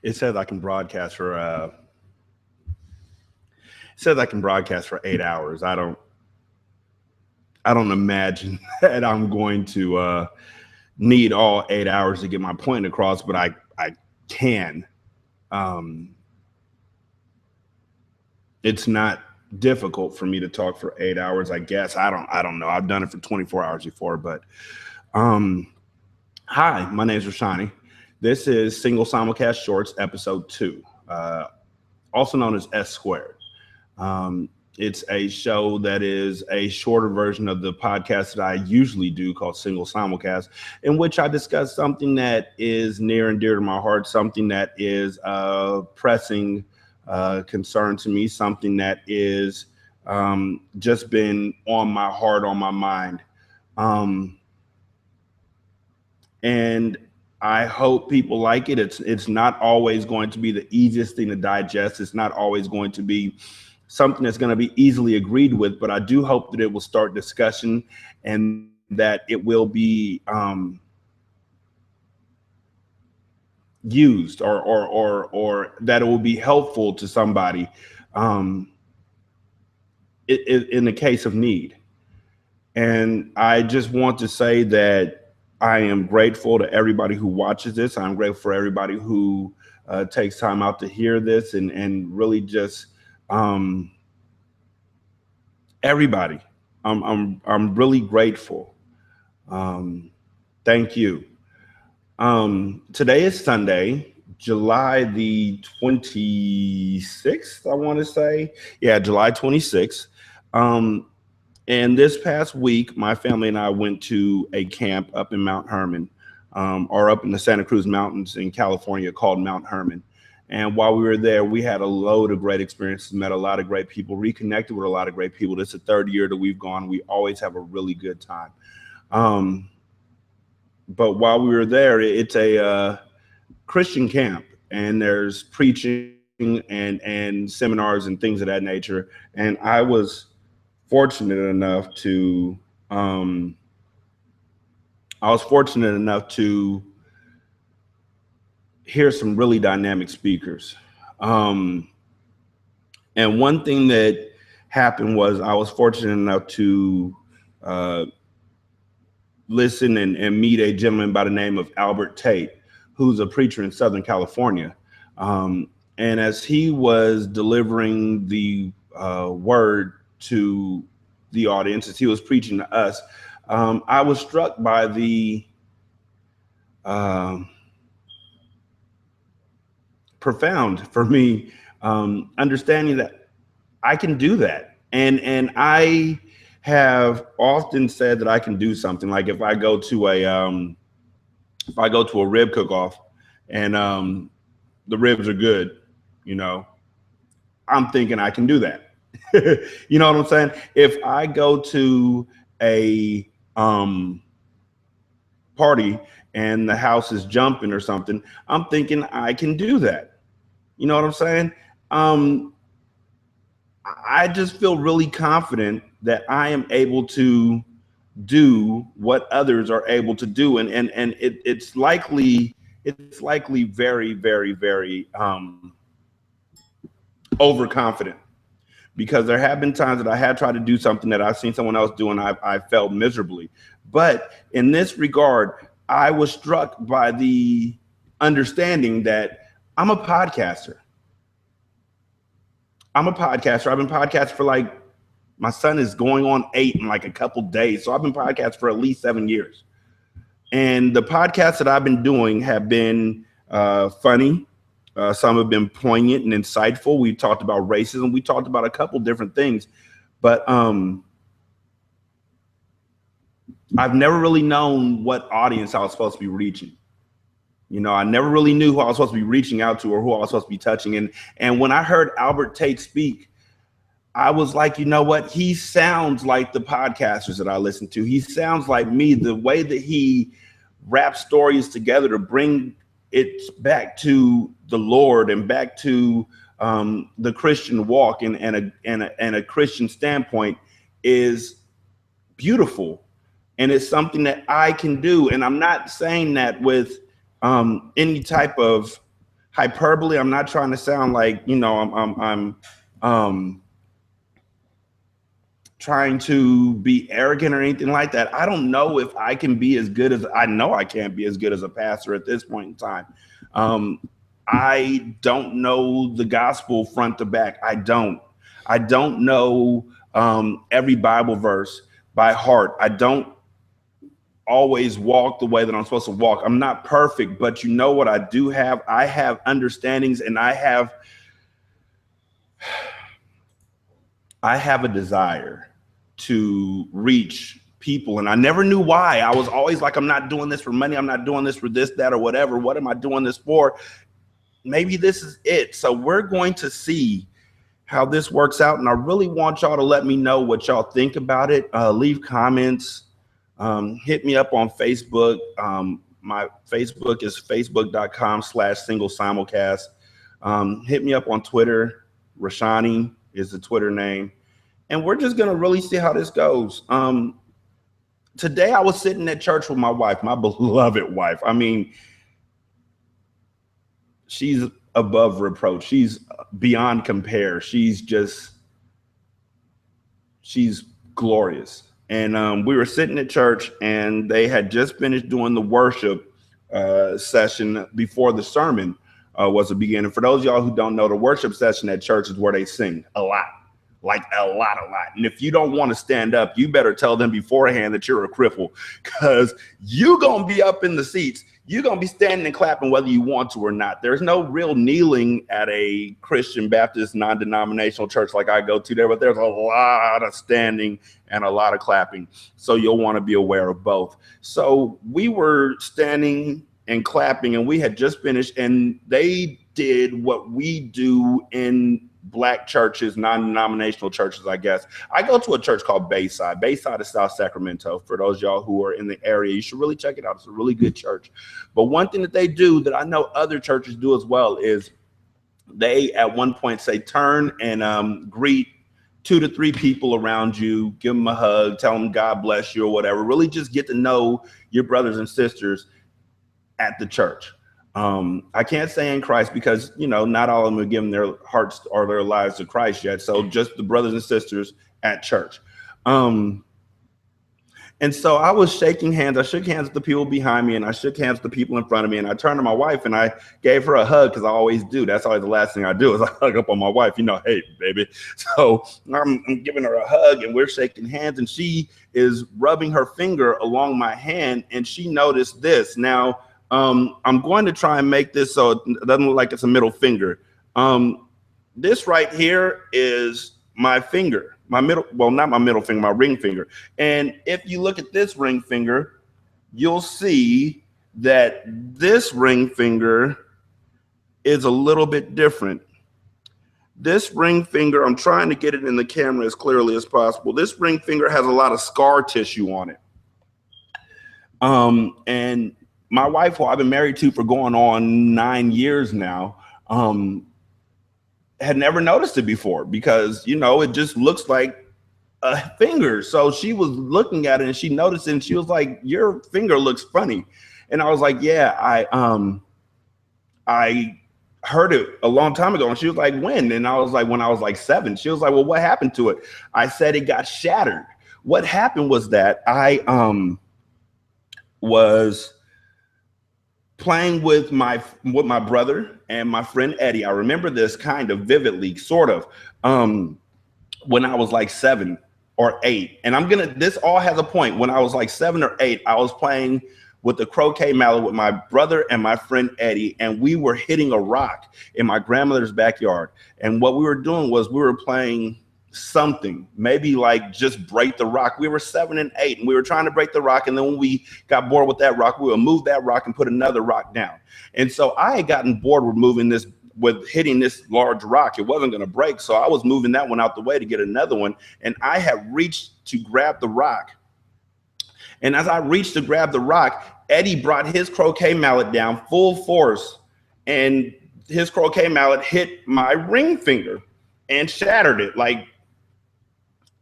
It says I can broadcast for it says I can broadcast for 8 hours. I don't imagine that I'm going to need all 8 hours to get my point across, but I can. Um, it's not difficult for me to talk for 8 hours. I guess I don't know. I've done it for 24 hours before, but um, hi, my name is Rashani. This is Single Simulcast Shorts Episode 2, also known as S Squared. Um, it's a show that is a shorter version of the podcast that I usually do called Single Simulcast, in which I discuss something that is near and dear to my heart, something that is pressing concern to me, something that is just been on my heart, on my mind. Um, and I hope people like it. It's not always going to be the easiest thing to digest. It's not always going to be something that's going to be easily agreed with, but I do hope that it will start discussion and that it will be used or that it will be helpful to somebody um, in the case of need. And I just want to say that I am grateful to everybody who watches this. I'm grateful for everybody who takes time out to hear this and really just um, everybody. I'm really grateful. Um, thank you. Today is Sunday, July the 26th, I want to say. Yeah, July 26th. Um, and this past week, my family and I went to a camp up in Mount Hermon, or up in the Santa Cruz Mountains in California called Mount Hermon. And while we were there, we had a load of great experiences, met a lot of great people, reconnected with a lot of great people. This is the third year that we've gone. We always have a really good time. Um, but while we were there, it's a Christian camp, and there's preaching and seminars and things of that nature. And I was fortunate enough to um, hear some really dynamic speakers. Um, and one thing that happened was I was fortunate enough to uh, listen and meet a gentleman by the name of Albert Tate, who's a preacher in Southern California. And as he was delivering the word to the audience, as he was preaching to us, I was struck by the um profound for me understanding that I can do that. And I have often said that I can do something. Like if I go to a rib cook off and the ribs are good, you know, I'm thinking I can do that. You know what I'm saying? If I go to a party and the house is jumping or something, I'm thinking I can do that. You know what I'm saying? Um, I just feel really confident that I am able to do what others are able to do, and it's likely very overconfident, because there have been times that I had tried to do something that I've seen someone else do and I felt miserably. But in this regard, I was struck by the understanding that I'm a podcaster. I'm a podcaster. I've been podcasting for like, my son is going on 8 in like a couple days. So I've been podcasting for at least 7 years. And the podcasts that I've been doing have been funny. Some have been poignant and insightful. We talked about racism. We talked about a couple different things. But I've never really known what audience I was supposed to be reaching. You know, I never really knew who I was supposed to be reaching out to or who I was supposed to be touching. And when I heard Albert Tate speak, I was like, you know what? He sounds like the podcasters that I listen to. He sounds like me. The way that he wraps stories together to bring it back to the Lord and back to the Christian walk and a Christian standpoint is beautiful. And it's something that I can do. And I'm not saying that with any type of hyperbole. I'm not trying to sound like, you know, I'm trying to be arrogant or anything like that. I don't know if I can be as good as, I know I can't be as good as a pastor at this point in time. I don't know the gospel front to back. I don't know every Bible verse by heart. I don't always walk the way that I'm supposed to walk. I'm not perfect, but you know what I do have? I have understandings, and I have a desire to reach people. And I never knew why. I was always like, I'm not doing this for money. I'm not doing this for this, that, or whatever. What am I doing this for? Maybe this is it. So we're going to see how this works out. And I really want y'all to let me know what y'all think about it. Leave comments. Hit me up on Facebook. My Facebook is facebook.com/singlesimulcast. Hit me up on Twitter. Rashani is the Twitter name. And we're just going to really see how this goes. Today I was sitting at church with my wife, my beloved wife. I mean, she's above reproach. She's beyond compare. She's glorious. And we were sitting at church, and they had just finished doing the worship session before the sermon was the beginning. For those of y'all who don't know, the worship session at church is where they sing a lot. Like a lot. And if you don't want to stand up, you better tell them beforehand that you're a cripple, because you're going to be up in the seats. You're going to be standing and clapping whether you want to or not. There's no real kneeling at a Christian Baptist non-denominational church like I go to there, but there's a lot of standing and a lot of clapping. So you'll want to be aware of both. So we were standing and clapping, and we had just finished, and they did what we do in Black churches, non-denominational churches, I guess. I go to a church called Bayside. Bayside is South Sacramento. For those of y'all who are in the area, you should really check it out. It's a really good church. But one thing that they do that I know other churches do as well is they at one point say, turn and greet 2 to 3 people around you, give them a hug, tell them God bless you or whatever. Really just get to know your brothers and sisters at the church. I can't say in Christ because, you know, not all of them have given their hearts or their lives to Christ yet. So just the brothers and sisters at church. And so I was shaking hands. I shook hands with the people behind me, and I shook hands with the people in front of me. And I turned to my wife and I gave her a hug, because I always do. That's always the last thing I do is I hug up on my wife. You know, hey, baby. So I'm giving her a hug, and we're shaking hands, and she is rubbing her finger along my hand, and she noticed this. Now, I'm going to try and make this so it doesn't look like it's a middle finger. This right here is my finger, my middle, well, not my middle finger, my ring finger. And if you look at this ring finger, you'll see that this ring finger is a little bit different. This ring finger, I'm trying to get it in the camera as clearly as possible. This ring finger has a lot of scar tissue on it. And my wife, who I've been married to for going on 9 years now, had never noticed it before because, you know, it just looks like a finger. So she was looking at it and she noticed it and she was like, your finger looks funny. And I was like, yeah, I heard it a long time ago. And she was like, when? And I was like, when I was like 7. She was like, well, what happened to it? I said it got shattered. What happened was that I was playing with my brother and my friend Eddie. I remember this kind of vividly, sort of, when I was like 7 or 8. And this all has a point. When I was like 7 or 8, I was playing with the croquet mallet with my brother and my friend Eddie, and we were hitting a rock in my grandmother's backyard. And what we were doing was we were playing something, maybe like just break the rock. We were 7 and 8 and we were trying to break the rock, and then when we got bored with that rock, we would move that rock and put another rock down. And so I had gotten bored with hitting this large rock. It wasn't going to break, so I was moving that one out the way to get another one, and I had reached to grab the rock. And as I reached to grab the rock, Eddie brought his croquet mallet down full force, and his croquet mallet hit my ring finger and shattered it. Like,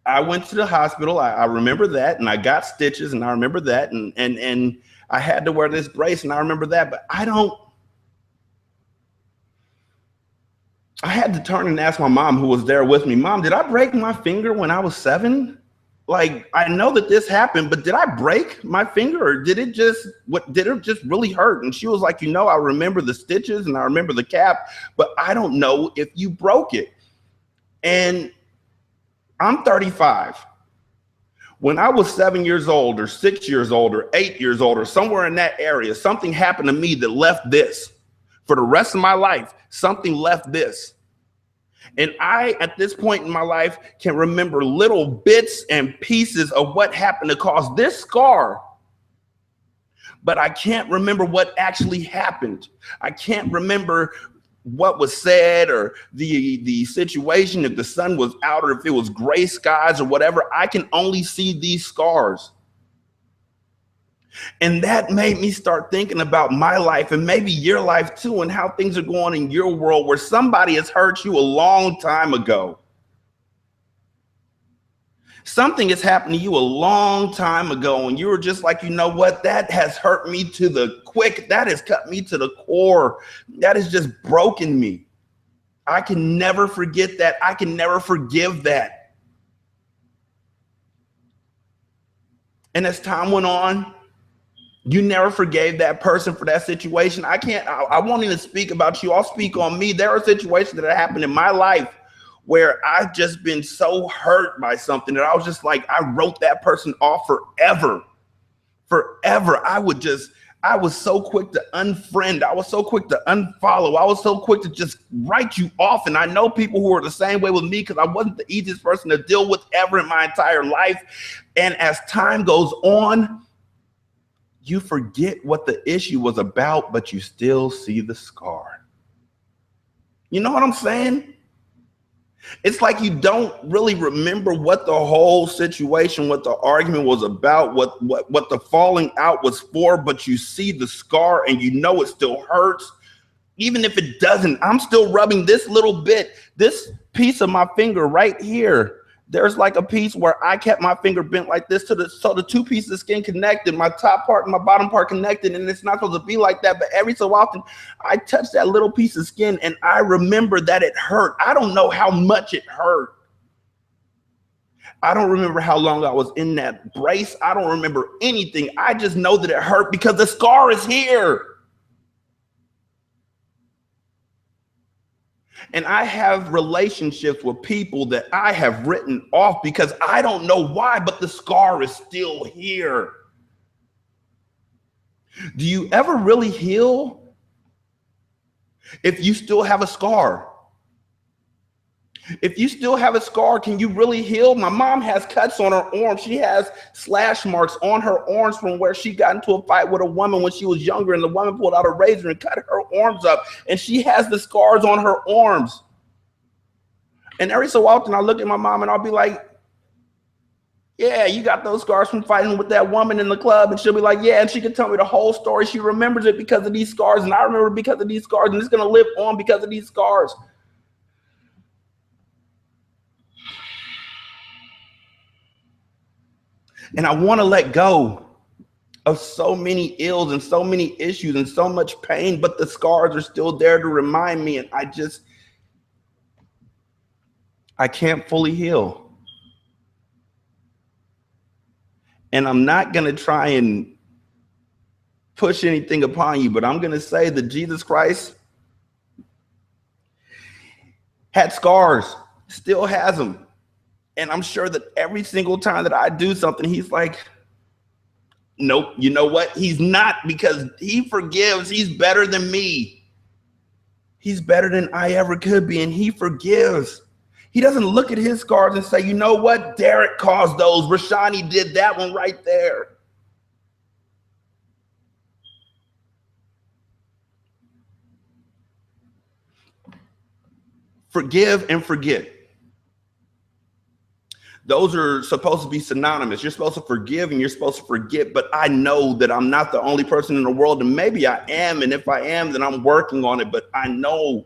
I went to the hospital. I remember that, and I got stitches, and I remember that, and I had to wear this brace, and I remember that. But I don't I had to turn and ask my mom, who was there with me, Mom, did I break my finger when I was 7? Like, I know that this happened, but did I break my finger, or did it just really hurt? And she was like, I remember the stitches and I remember the cap, but I don't know if you broke it. And I'm 35. When I was 7 years old or 6 years old or 8 years old or somewhere in that area, something happened to me that left this. For the rest of my life, something left this. And I, at this point in my life, can remember little bits and pieces of what happened to cause this scar. But I can't remember what actually happened. I can't remember what was said or the situation, if the sun was out or if it was gray skies or whatever. I can only see these scars. And that made me start thinking about my life and maybe your life too, and how things are going in your world where somebody has hurt you a long time ago. Something has happened to you a long time ago, and you were just like, what? That has hurt me to the quick. That has cut me to the core. That has just broken me. I can never forget that. I can never forgive that. And as time went on, you never forgave that person for that situation. I won't even speak about you. I'll speak on me. There are situations that have happened in my life where I've just been so hurt by something that I was just like, I wrote that person off forever. Forever. I was so quick to unfriend. I was so quick to unfollow. I was so quick to just write you off. And I know people who are the same way with me, because I wasn't the easiest person to deal with ever in my entire life. And as time goes on, you forget what the issue was about, but you still see the scar. You know what I'm saying? It's like you don't really remember what the whole situation, what the argument was about, what the falling out was for, but you see the scar and it still hurts. Even if it doesn't, I'm still rubbing this little bit, this piece of my finger right here. There's like a piece where I kept my finger bent like this so the two pieces of skin connected, my top part and my bottom part connected, and it's not supposed to be like that, but every so often I touch that little piece of skin and I remember that it hurt. I don't know how much it hurt. I don't remember how long I was in that brace. I don't remember anything. I just know that it hurt because the scar is here. And I have relationships with people that I have written off because I don't know why, but the scar is still here. Do you ever really heal if you still have a scar? If you still have a scar, can you really heal? My mom has cuts on her arm. She has slash marks on her arms from where she got into a fight with a woman when she was younger, and the woman pulled out a razor and cut her arms up, and she has the scars on her arms. And every so often I look at my mom and I'll be like, yeah, you got those scars from fighting with that woman in the club. And she'll be like, yeah, and she can tell me the whole story. She remembers it because of these scars, and I remember it because of these scars, and it's going to live on because of these scars. And I want to let go of so many ills and so many issues and so much pain, but the scars are still there to remind me. And I can't fully heal. And I'm not going to try and push anything upon you, but I'm going to say that Jesus Christ had scars, still has them. And I'm sure that every single time that I do something, he's like, nope, you know what? He's not, because he forgives. He's better than me. He's better than I ever could be, and he forgives. He doesn't look at his scars and say, you know what? Derek caused those. Rashani did that one right there. Forgive and forget. Those are supposed to be synonymous. You're supposed to forgive and you're supposed to forget, but I know that I'm not the only person in the world, and maybe I am, and if I am, then I'm working on it, but I know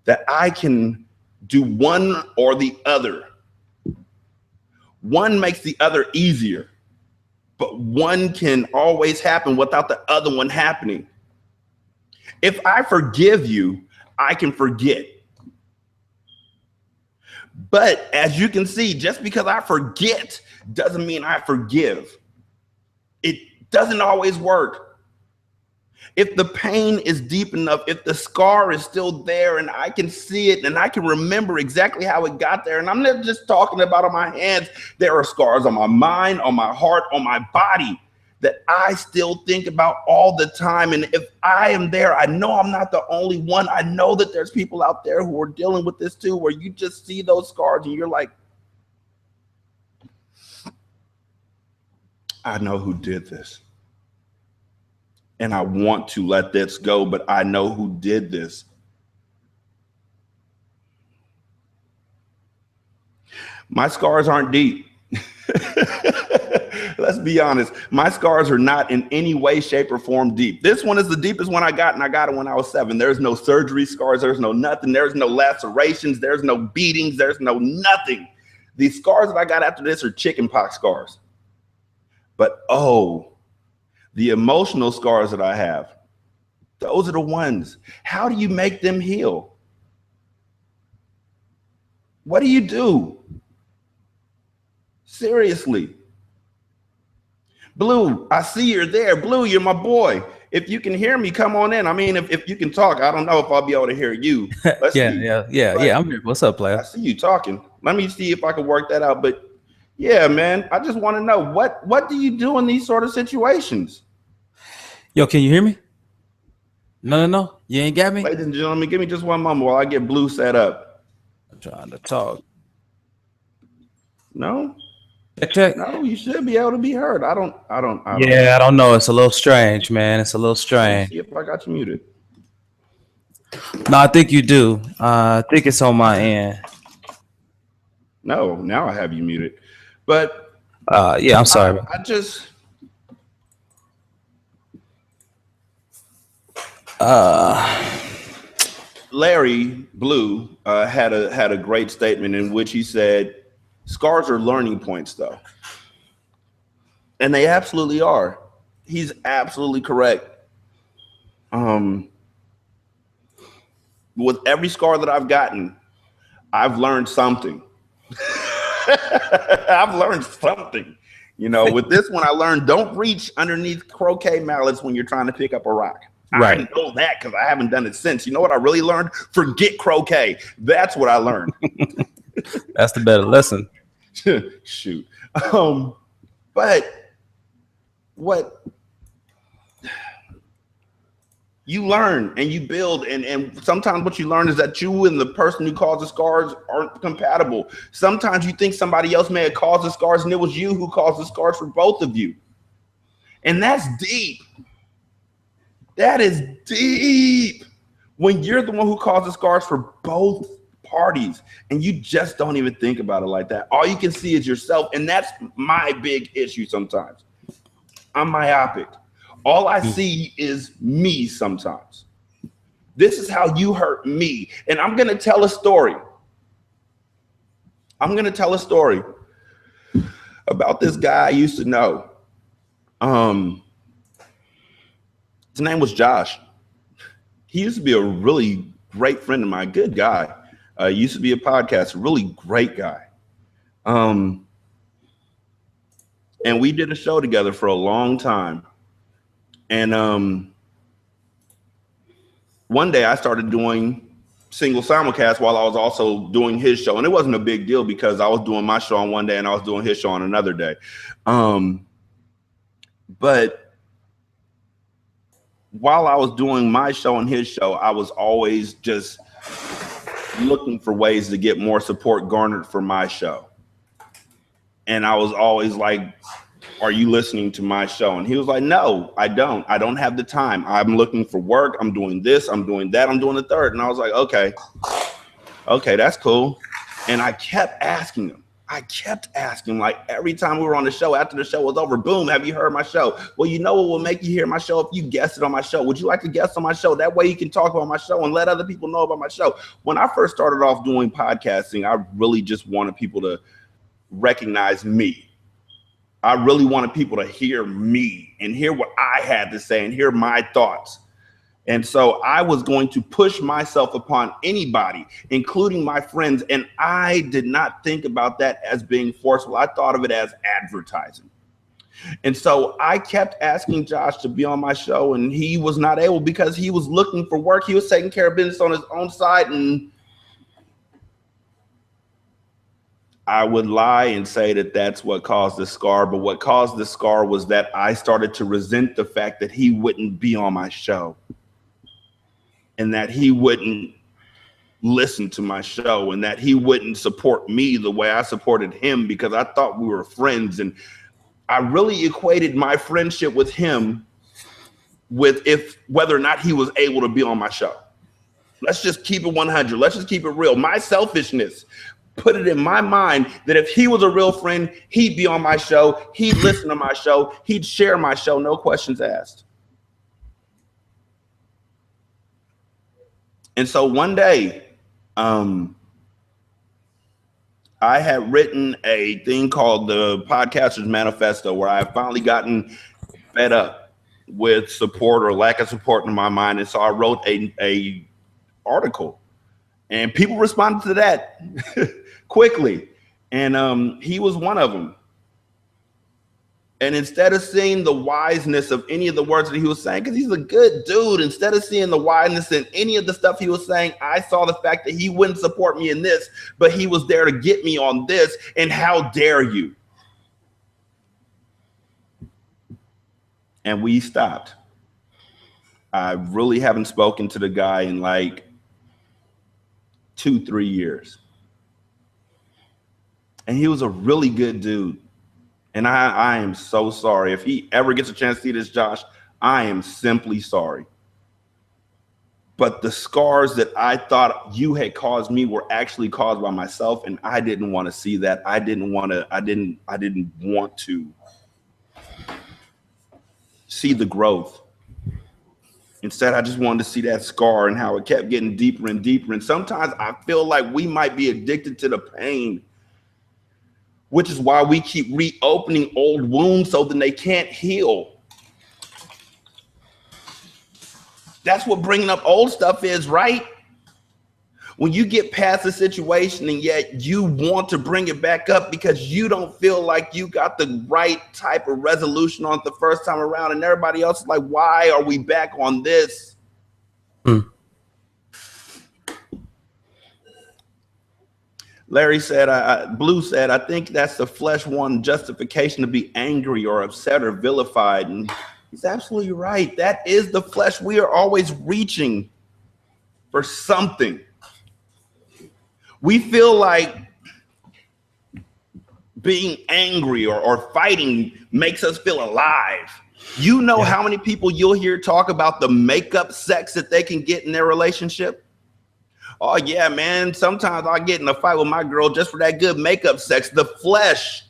that I can do one or the other. One makes the other easier, but one can always happen without the other one happening. If I forgive you, I can forget. But as you can see, just because I forget doesn't mean I forgive. It doesn't always work. If the pain is deep enough, if the scar is still there and I can see it and I can remember exactly how it got there, and I'm not just talking about on my hands, there are scars on my mind, on my heart, on my body that I still think about all the time. And if I am there, I know I'm not the only one. I know that there's people out there who are dealing with this too, where you just see those scars and you're like, I know who did this. And I want to let this go, but I know who did this. My scars aren't deep. Let's be honest. My scars are not in any way, shape, or form deep. This one is the deepest one I got, and I got it when I was 7. There's no surgery scars. There's no nothing. There's no lacerations. There's no beatings. There's no nothing. These scars that I got after this are chickenpox scars. But the emotional scars that I have, those are the ones. How do you make them heal? What do you do? Seriously. Blue, I see you're there. Blue, you're my boy. If you can hear me, come on in. I mean, if you can talk, I don't know if I'll be able to hear you. Yeah. I'm here. What's up, player? I see you talking. Let me see if I can work that out. But yeah, man, I just want to know what do you do in these sort of situations? Yo, can you hear me? No. You ain't got me? Ladies and gentlemen, give me just one moment while I get Blue set up. I'm trying to talk. No? Check. No, you should be able to be heard. I don't Yeah, I don't know. It's a little strange, man. It's a little strange. See if I got you muted. No, I think you do. I think it's on my end. No, now I have you muted. But yeah, I'm sorry. I just Larry Blue had a great statement in which he said, scars are learning points, though. And they absolutely are. He's absolutely correct. With every scar that I've gotten, I've learned something. I've learned something. You know, with this one, I learned don't reach underneath croquet mallets when you're trying to pick up a rock. Right. I know that because I haven't done it since. You know what I really learned? Forget croquet. That's what I learned. That's the better lesson. Shoot. But what you learn and you build, and sometimes what you learn is that you and the person who caused the scars aren't compatible. Sometimes you think somebody else may have caused the scars and it was you who caused the scars for both of you. And that's deep. That is deep. When you're the one who caused the scars for both parties and you just don't even think about it like that. All you can see is yourself. And that's my big issue sometimes. I'm myopic. All I see is me sometimes. This is how you hurt me. And I'm going to tell a story. I'm going to tell a story about this guy I used to know. His name was Josh. He used to be a really great friend of mine, good guy. Used to be a podcaster, really great guy. And we did a show together for a long time. And one day I started doing single simulcast while I was also doing his show. And it wasn't a big deal because I was doing my show on one day and I was doing his show on another day. But while I was doing my show and his show, I was always just looking for ways to get more support garnered for my show. And I was always like, are you listening to my show? And he was like, no, I don't. I don't have the time. I'm looking for work. I'm doing this. I'm doing that. I'm doing the third. And I was like, okay, that's cool. And I kept asking him. Like every time we were on the show, after the show was over, boom, have you heard my show? Well, you know what will make you hear my show if you guest it on my show. Would you like to guest on my show? That way you can talk about my show and let other people know about my show. When I first started off doing podcasting, I really just wanted people to recognize me. I really wanted people to hear me and hear what I had to say and hear my thoughts. And so I was going to push myself upon anybody, including my friends. And I did not think about that as being forceful. I thought of it as advertising. And so I kept asking Josh to be on my show, and he was not able because he was looking for work. He was taking care of business on his own side. And I would lie and say that that's what caused the scar. But what caused the scar was that I started to resent the fact that he wouldn't be on my show, and that he wouldn't listen to my show, and that he wouldn't support me the way I supported him, because I thought we were friends. And I really equated my friendship with him with whether or not he was able to be on my show. Let's just keep it 100. Let's just keep it real. My selfishness put it in my mind that if he was a real friend, he'd be on my show, he'd listen to my show, he'd share my show, no questions asked. And so one day, I had written a thing called the Podcasters Manifesto, where I had finally gotten fed up with support or lack of support in my mind. And so I wrote a article, and people responded to that quickly. And he was one of them. And instead of seeing the wiseness of any of the words that he was saying, because he's a good dude, instead of seeing the wiseness in any of the stuff he was saying, I saw the fact that he wouldn't support me in this, but he was there to get me on this. And how dare you? And we stopped. I really haven't spoken to the guy in like 2-3 years. And he was a really good dude. And I am so sorry. If he ever gets a chance to see this, Josh, I am simply sorry. But the scars that I thought you had caused me were actually caused by myself, and I didn't want to see that. I didn't want to see the growth. Instead, I just wanted to see that scar and how it kept getting deeper and deeper. And sometimes I feel like we might be addicted to the pain, which is why we keep reopening old wounds so that they can't heal. That's what bringing up old stuff is, right? When you get past the situation and yet you want to bring it back up because you don't feel like you got the right type of resolution on it the first time around, and everybody else is like, why are we back on this? Larry said, Blue said, I think that's the flesh one justification to be angry or upset or vilified. And he's absolutely right. That is the flesh. We are always reaching for something. We feel like being angry or fighting makes us feel alive. You know how many people you'll hear talk about the makeup sex that they can get in their relationship? Oh, yeah, man. Sometimes I get in a fight with my girl just for that good makeup sex. The flesh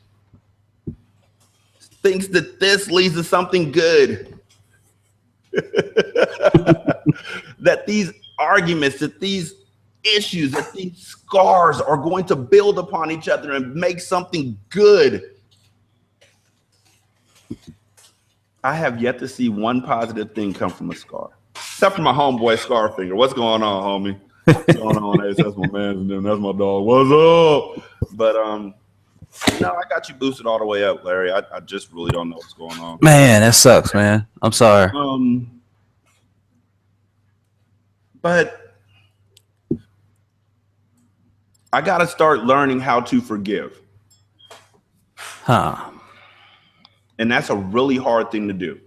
thinks that this leads to something good. That these arguments, that these issues, that these scars are going to build upon each other and make something good. I have yet to see one positive thing come from a scar, except for my homeboy Scarfinger. What's going on, homie? What's going on, Ace? That's my man. That's my dog. What's up? But no, I got you boosted all the way up, Larry. I just really don't know what's going on. Man, that sucks, man. I'm sorry. But I got to start learning how to forgive. And that's a really hard thing to do,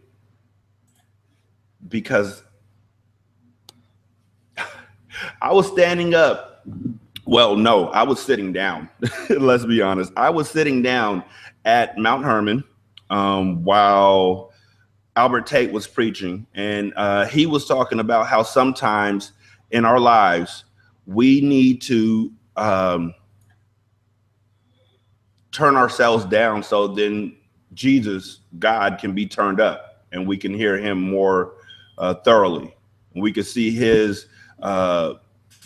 because I was standing up. Well, no, I was sitting down. Let's be honest. I was sitting down at Mount Hermon while Albert Tate was preaching. And he was talking about how sometimes in our lives, we need to turn ourselves down so then Jesus, God, can be turned up and we can hear him more thoroughly. We can see his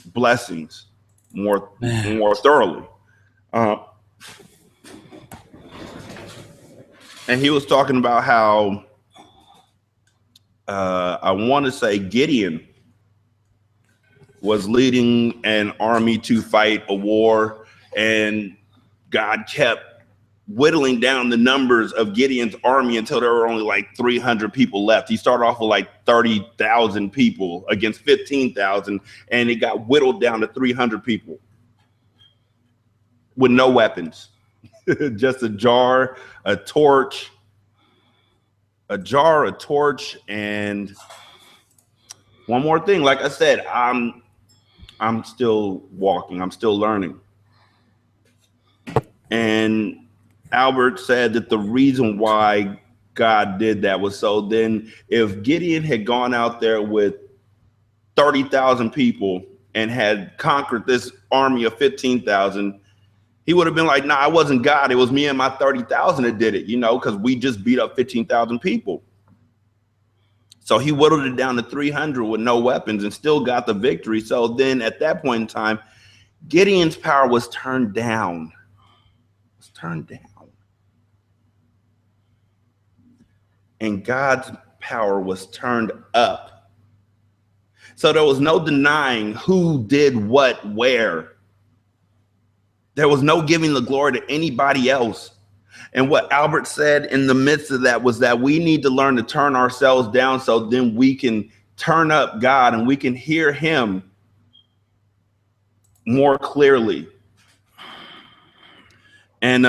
blessings more thoroughly. And he was talking about how I want to say Gideon was leading an army to fight a war, and God kept whittling down the numbers of Gideon's army until there were only like 300 people left. He started off with like 30,000 people against 15,000, and it got whittled down to 300 people with no weapons. Just a jar, a torch, and one more thing. Like I said, I'm still walking. I'm still learning. And Albert said that the reason why God did that was so then if Gideon had gone out there with 30,000 people and had conquered this army of 15,000, he would have been like, nah, it wasn't God. It was me and my 30,000 that did it, because we just beat up 15,000 people. So he whittled it down to 300 with no weapons and still got the victory. So then at that point in time, Gideon's power was turned down. And God's power was turned up. So there was no denying who did what, where. There was no giving the glory to anybody else. And what Albert said in the midst of that was that we need to learn to turn ourselves down so then we can turn up God and we can hear him more clearly. And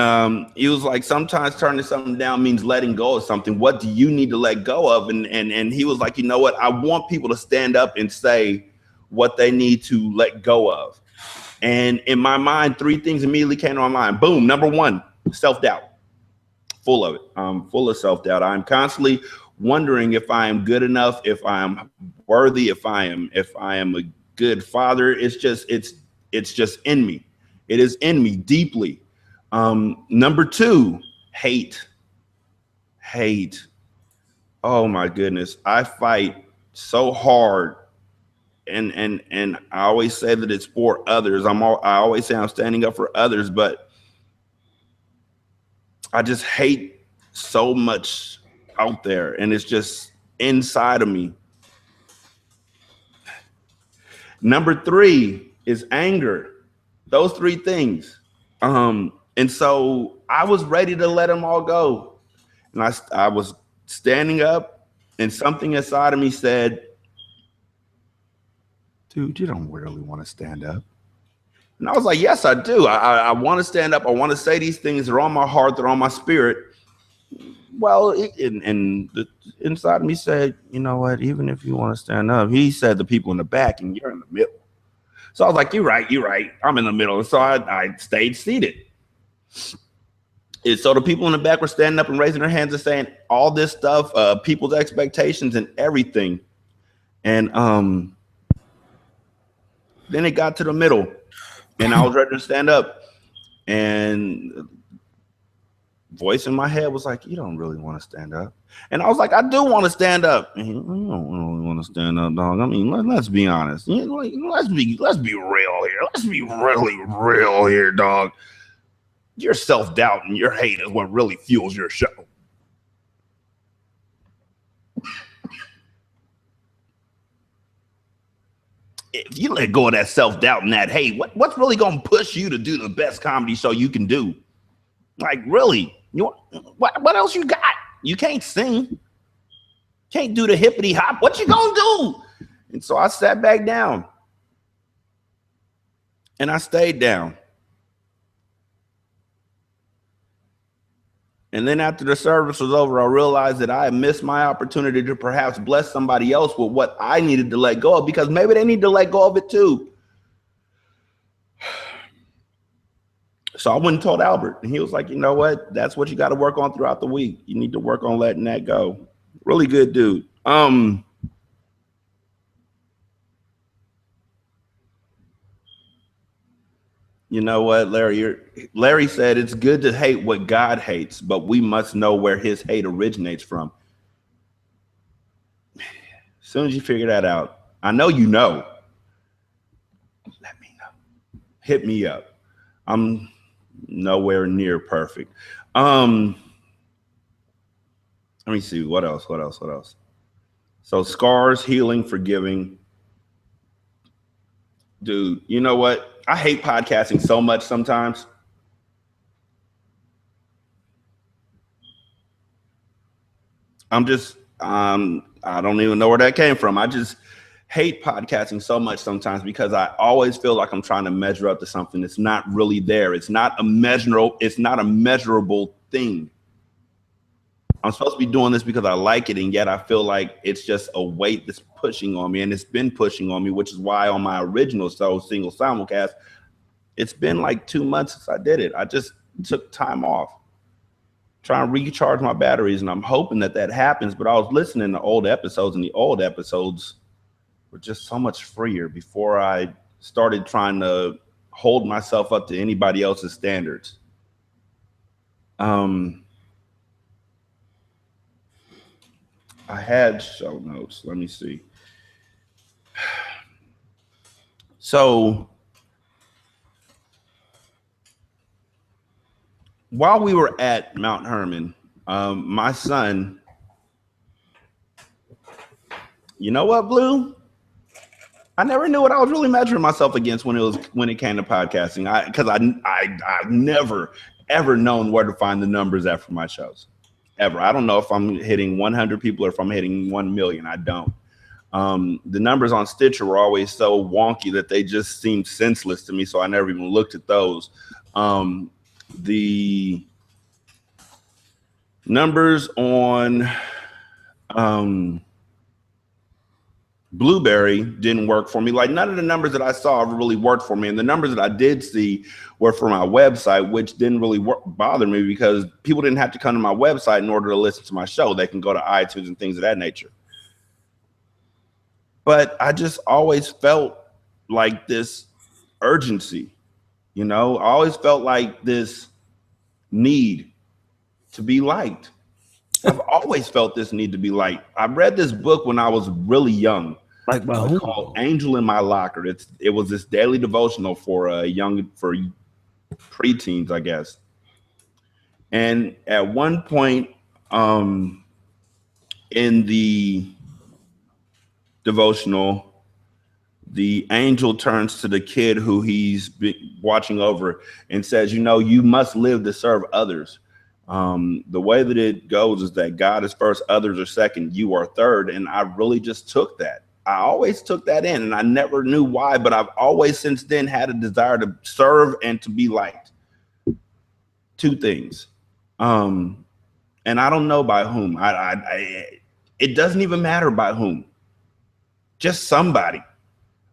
he was like, sometimes turning something down means letting go of something. What do you need to let go of? And he was like, you know what? I want people to stand up and say what they need to let go of. And in my mind, 3 things immediately came to my mind. Boom. Number 1, self-doubt. Full of it. I'm full of self-doubt. I'm constantly wondering if I am good enough, if I am worthy, if I am a good father. It's just in me. It is in me deeply. Number 2, hate. Oh my goodness. I fight so hard. And I always say that it's for others. I always say I'm standing up for others, but I just hate so much out there, and it's just inside of me. Number 3 is anger. Those 3 things. And so I was ready to let them all go. And I was standing up, and something inside of me said, dude, you don't really want to stand up. And I was like, yes, I do. I want to stand up. I want to say these things. They're on my heart. They're on my spirit. Well, and the inside of me said, you know what? Even if you want to stand up, he said the people in the back and you're in the middle. So I was like, you're right. I'm in the middle. And so I stayed seated. And so the people in the back were standing up and raising their hands and saying all this stuff, people's expectations and everything. And then it got to the middle and I was ready to stand up, and voice in my head was like, you don't really want to stand up. And I was like, I do want to stand up. And you don't really want to stand up, dog. I mean, let's be honest. Let's be real here. Let's be really real here, dog. Your self-doubt and your hate is what really fuels your show. If you let go of that self-doubt and that hate, what's really going to push you to do the best comedy show you can do? Like, really? What else you got? You can't sing. Can't do the hippity hop. What you gonna do? And so I sat back down. And I stayed down. And then after the service was over, I realized that I had missed my opportunity to perhaps bless somebody else with what I needed to let go of, because maybe they need to let go of it too. So I went and told Albert, and he was like, you know what? That's what you got to work on throughout the week. You need to work on letting that go. Really good dude. You know what, Larry? Larry said it's good to hate what God hates, but we must know where his hate originates from. As soon as you figure that out, I know you know. Let me know. Hit me up. I'm nowhere near perfect. Let me see. What else? So scars, healing, forgiving. Dude, you know what? I hate podcasting so much sometimes. I don't even know where that came from. I just hate podcasting so much sometimes because I always feel like I'm trying to measure up to something that's not really there. It's not a measurable thing. I'm supposed to be doing this because I like it, and yet I feel like it's just a weight that's pushing on me, and it's been pushing on me, which is why on my original single simulcast, it's been like 2 months since I did it. I just took time off, trying to recharge my batteries, and I'm hoping that happens. But I was listening to old episodes, and the old episodes were just so much freer before I started trying to hold myself up to anybody else's standards. I had show notes. Let me see. So while we were at Mount Hermon, my son, you know what, Blue? I never knew what I was really measuring myself against when it came to podcasting. Because I've never ever known where to find the numbers after my shows. Ever. I don't know if I'm hitting 100 people or if I'm hitting 1 million. I don't. The numbers on Stitcher were always so wonky that they just seemed senseless to me, so I never even looked at those. The numbers on Blueberry didn't work for me. Like, none of the numbers that I saw really worked for me, and the numbers that I did see were for my website, which didn't really bother me because people didn't have to come to my website in order to listen to my show. They can go to iTunes and things of that nature. But I just always felt like this urgency, you know. I always felt like this need to be liked. I've always felt this need to be liked. I read this book when I was really young. Like, It's called Angel in My Locker. It was this daily devotional for preteens, I guess. And at one point in the devotional, the angel turns to the kid who he's watching over and says, you know, you must live to serve others. The way that it goes is that God is first, others are second, you are third. And I really just took that. I always took that in, and I never knew why, but I've always since then had a desire to serve and to be liked. Two things. And I don't know by whom. It doesn't even matter by whom. Just somebody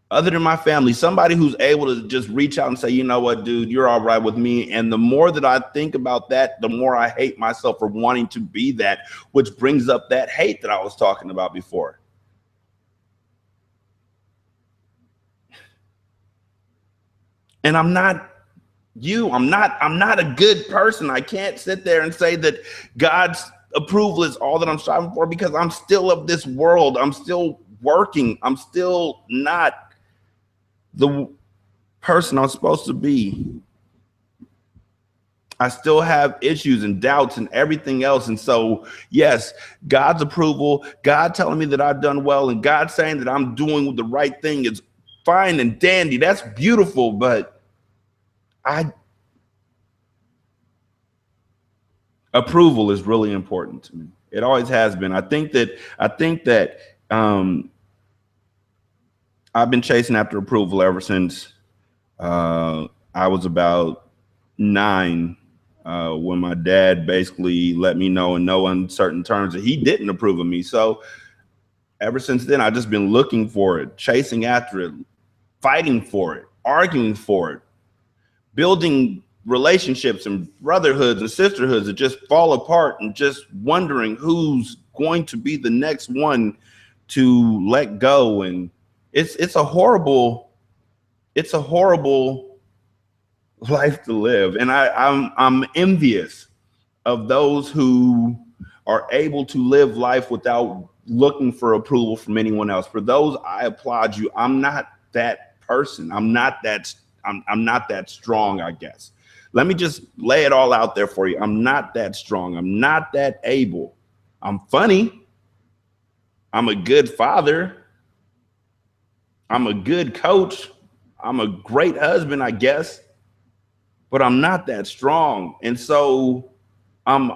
other than my family, somebody who's able to just reach out and say, you know what, dude, you're all right with me. And the more that I think about that, the more I hate myself for wanting to be that, which brings up that hate that I was talking about before. And I'm not a good person. I can't sit there and say that God's approval is all that I'm striving for, because I'm still of this world. I'm still working. I'm still not the person I'm supposed to be. I still have issues and doubts and everything else. And so, yes, God's approval, God telling me that I've done well, and God saying that I'm doing the right thing is fine and dandy. That's beautiful. But approval is really important to me. It always has been. I think that I've been chasing after approval ever since I was about 9, when my dad basically let me know in no uncertain terms that he didn't approve of me. So ever since then, I've just been looking for it, chasing after it, fighting for it, arguing for it, building relationships and brotherhoods and sisterhoods that just fall apart, and just wondering who's going to be the next one to let go. And it's a horrible life to live. And I'm envious of those who are able to live life without looking for approval from anyone else. For those, I applaud you. I'm not that person. I'm not that strong, I guess. Let me just lay it all out there for you. I'm not that strong. I'm not that able. I'm funny. I'm a good father. I'm a good coach. I'm a great husband, I guess, but I'm not that strong. And so I'm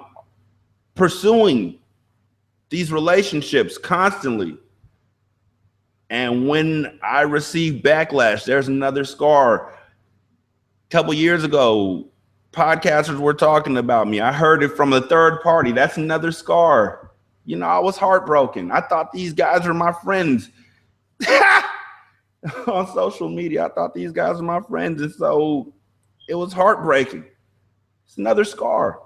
pursuing these relationships constantly. And when I receive backlash, there's another scar. A couple years ago, podcasters were talking about me. I heard it from a third party. That's another scar. You know, I was heartbroken. I thought these guys were my friends. On social media, I thought these guys were my friends. And so it was heartbreaking. It's another scar.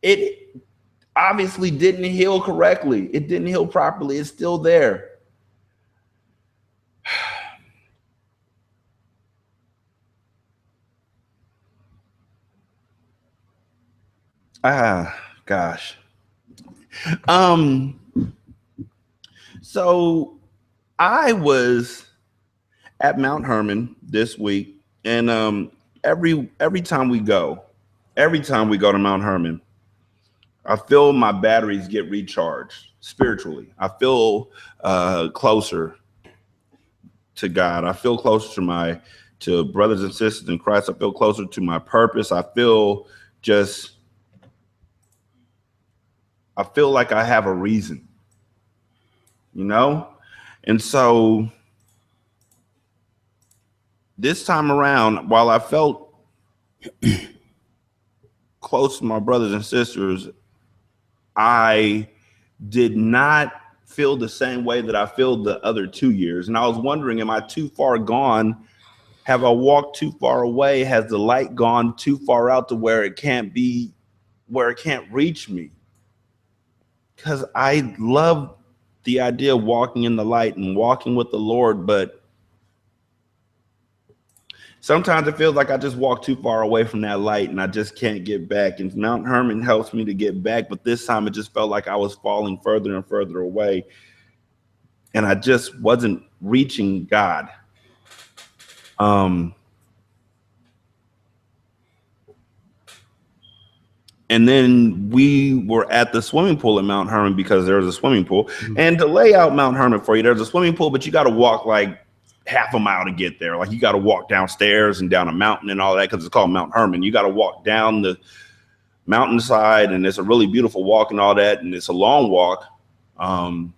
It obviously didn't heal correctly. It didn't heal properly. It's still there. Gosh. So I was at Mount Hermon this week, and every time we go to Mount Hermon, I feel my batteries get recharged spiritually. I feel closer to God. I feel closer to brothers and sisters in Christ. I feel closer to my purpose. I feel like I have a reason, you know? And so this time around, while I felt close to my brothers and sisters, I did not feel the same way that I feel the other 2 years. And I was wondering, am I too far gone? Have I walked too far away? Has the light gone too far out to where it can't reach me? Because I love the idea of walking in the light and walking with the Lord, but sometimes it feels like I just walked too far away from that light and I just can't get back. And Mount Hermon helps me to get back, but this time it just felt like I was falling further and further away, and I just wasn't reaching God. And then we were at the swimming pool at Mount Hermon because there's a swimming pool. Mm-hmm. And to lay out Mount Hermon for you, there's a swimming pool, but you got to walk like half a mile to get there. Like you got to walk downstairs and down a mountain and all that because it's called Mount Hermon. You got to walk down the mountainside, and it's a really beautiful walk and all that. And it's a long walk. And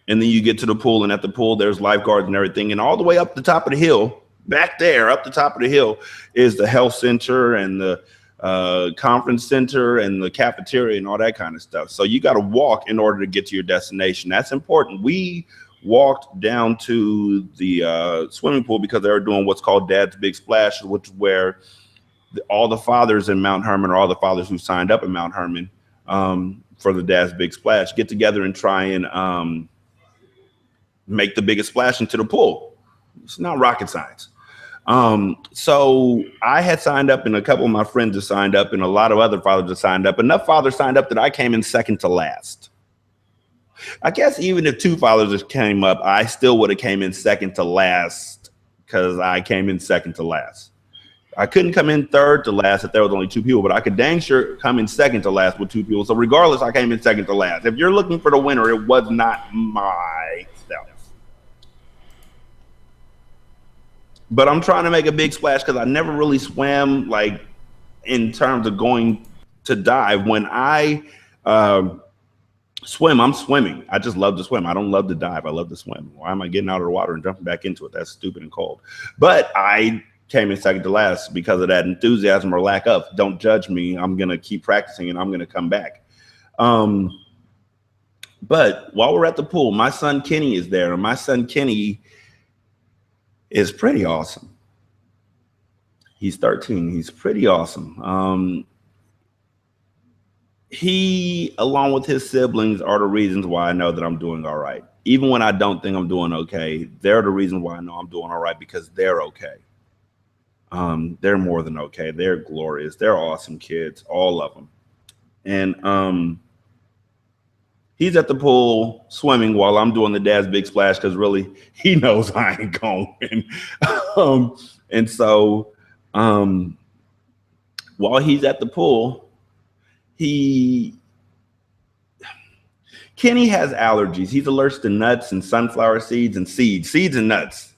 then you get to the pool, and at the pool, there's lifeguards and everything. And all the way up the top of the hill, back there, up the top of the hill is the health center and the conference center and the cafeteria and all that kind of stuff. So you got to walk in order to get to your destination. That's important. We walked down to the swimming pool because they were doing what's called Dad's Big Splash, which is where all the fathers in Mount Hermon, or all the fathers who signed up in Mount Hermon for the Dad's Big Splash, get together and try and make the biggest splash into the pool. It's not rocket science. So I had signed up, and a couple of my friends had signed up, and a lot of other fathers had signed up. Enough fathers signed up that I came in second to last. I guess even if two fathers came up, I still would have came in second to last because I came in second to last. I couldn't come in third to last if there was only two people, but I could dang sure come in second to last with two people. So regardless, I came in second to last. If you're looking for the winner, it was not myself. But I'm trying to make a big splash because I never really swam, like in terms of going to dive. When I swim, I'm swimming. I just love to swim. I don't love to dive. I love to swim. Why am I getting out of the water and jumping back into it? That's stupid and cold. But I came in second to last because of that enthusiasm or lack of. Don't judge me. I'm going to keep practicing and I'm going to come back. But while we're at the pool, my son Kenny is there. And my son Kenny is pretty awesome. He's 13. He's pretty awesome. He, along with his siblings, are the reasons why I know that I'm doing all right. Even when I don't think I'm doing okay, they're the reason why I know I'm doing all right, because they're okay. They're more than okay. They're glorious. They're awesome kids, all of them. And he's at the pool swimming while I'm doing the Dad's Big Splash because really he knows I ain't going. And so while he's at the pool, he Kenny has allergies. He's allergic to nuts and sunflower seeds and seeds and nuts.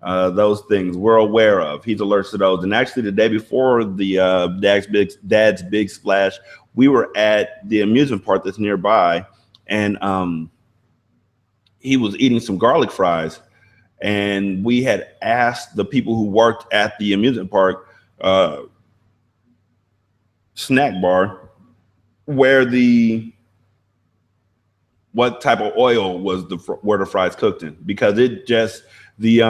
Those things we're aware of. He's allergic to those. And actually, the day before the Dad's Big Splash, we were at the amusement park that's nearby, and he was eating some garlic fries, and we had asked the people who worked at the amusement park snack bar what type of oil was where the fries cooked in, because it just the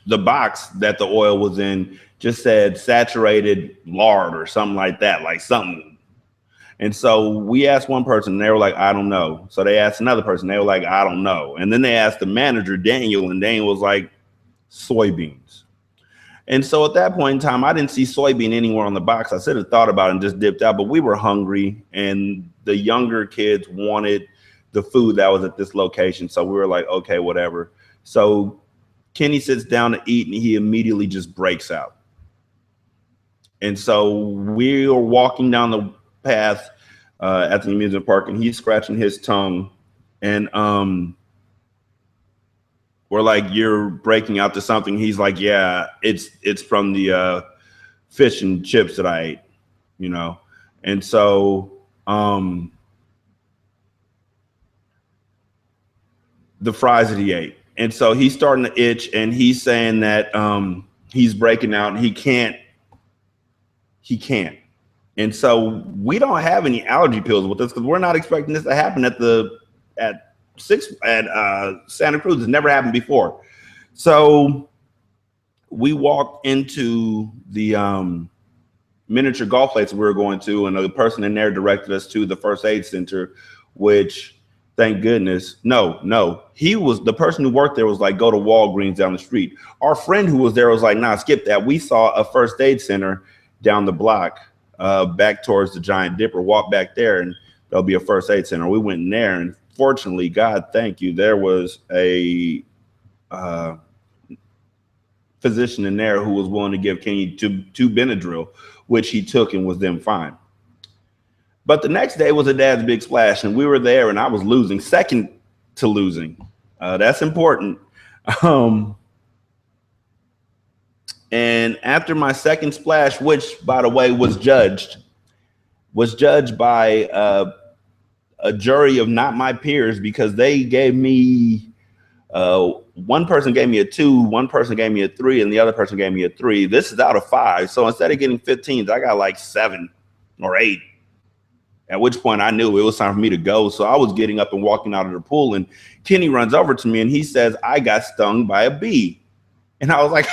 box that the oil was in just said saturated lard or something like that, like something. And so we asked one person and they were like, I don't know. So they asked another person, they were like, I don't know. And then they asked the manager, Daniel, and Daniel was like, soybeans. And so at that point in time, I didn't see soybean anywhere on the box. I should have thought about it and just dipped out, but we were hungry and the younger kids wanted the food that was at this location. So we were like, okay, whatever. So Kenny sits down to eat and he immediately just breaks out. And so we are walking down the path at the amusement park and he's scratching his tongue and we're like, you're breaking out to something. He's like, yeah, it's from the fish and chips that I ate, you know? And so the fries that he ate. And so he's starting to itch and he's saying that he's breaking out and he can't. And so we don't have any allergy pills with us because we're not expecting this to happen at Santa Cruz. It's never happened before. So we walked into the miniature golf place we were going to, and the person in there directed us to the first aid center, which thank goodness. No, he was the person who worked there was like, go to Walgreens down the street. Our friend who was there was like, nah, skip that. We saw a first aid center down the block, back towards the Giant Dipper. Walk back there and there'll be a first aid center. We went in there and fortunately, God, thank you, there was a physician in there who was willing to give Kenny two Benadryl, which he took and was then fine. But the next day was a Dad's Big Splash, and we were there, and I was losing, second to losing. That's important. And after my second splash, which, by the way, was judged by a jury of not my peers, because they gave me one person gave me a 2, one person gave me a 3, and the other person gave me a 3. This is out of 5. So instead of getting 15s, I got like 7 or 8. At which point I knew it was time for me to go. So I was getting up and walking out of the pool, and Kenny runs over to me and he says, I got stung by a bee. And I was like,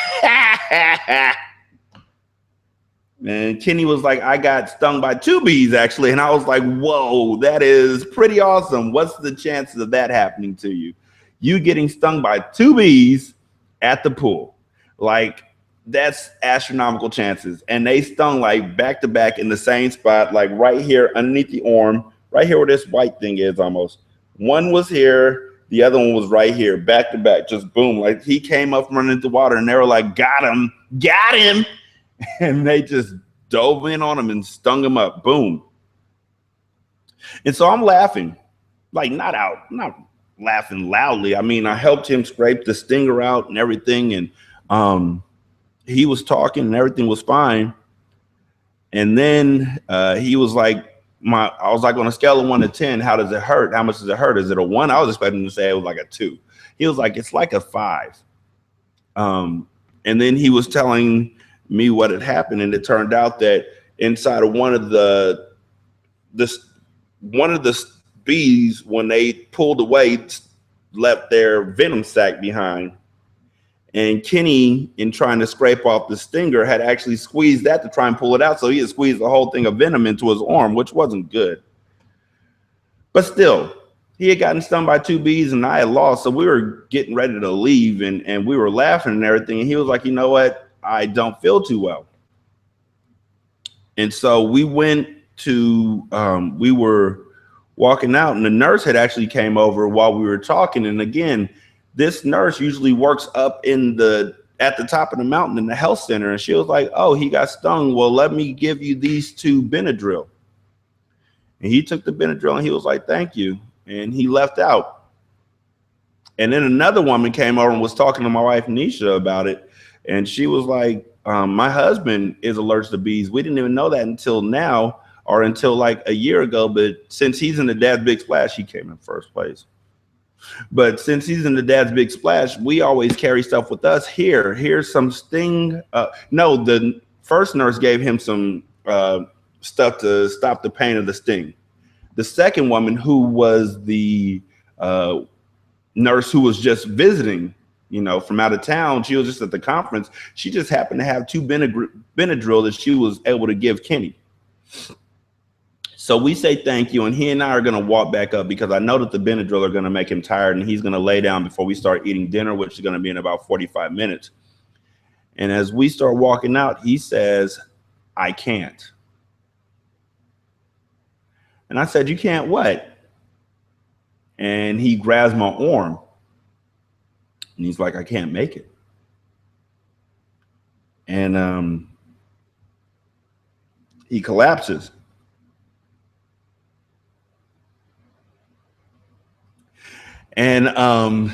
and Kenny was like, I got stung by 2 bees, actually. And I was like, whoa, that is pretty awesome. What's the chances of that happening to you? You getting stung by 2 bees at the pool. Like, that's astronomical chances. And they stung like back to back in the same spot, like right here underneath the arm, right here where this white thing is almost. One was here, the other one was right here, back to back, just boom. Like he came up from underneath the water and they were like, got him. And they just dove in on him and stung him up, boom. And so I'm laughing, like not laughing loudly. I mean, I helped him scrape the stinger out and everything. And he was talking and everything was fine. And then he was like, I was like, on a scale of 1 to 10, how does it hurt? How much does it hurt? Is it a 1? I was expecting to say it was like a 2. He was like, it's like a 5. And then he was telling me what had happened. And it turned out that inside of one of the bees, when they pulled away, left their venom sac behind. And Kenny, in trying to scrape off the stinger, had actually squeezed that to try and pull it out. So he had squeezed the whole thing of venom into his arm, which wasn't good. But still, he had gotten stung by 2 bees and I had lost. So we were getting ready to leave and we were laughing and everything. And he was like, you know what? I don't feel too well. And so we went to, we were walking out and the nurse had actually came over while we were talking. And again, this nurse usually works up at the top of the mountain in the health center. And she was like, oh, he got stung. Well, let me give you these 2 Benadryl. And he took the Benadryl and he was like, thank you. And he left out. And then another woman came over and was talking to my wife, Nisha, about it. And she was like, my husband is allergic to bees. We didn't even know that until now, or until like a year ago. But since he's in the Dad's Big Splash, he came in first place. But since he's in the Dad's Big Splash, we always carry stuff with us. Here's some sting. No, the first nurse gave him some stuff to stop the pain of the sting. The second woman, who was the nurse who was just visiting, from out of town, she was just at the conference. She just happened to have 2 Benadryl that she was able to give Kenny. So we say thank you, and he and I are going to walk back up because I know that the Benadryl are going to make him tired, and he's going to lay down before we start eating dinner, which is going to be in about 45 minutes. And as we start walking out, he says, I can't. And I said, you can't what? And he grabs my arm, and he's like, I can't make it. And he collapses. And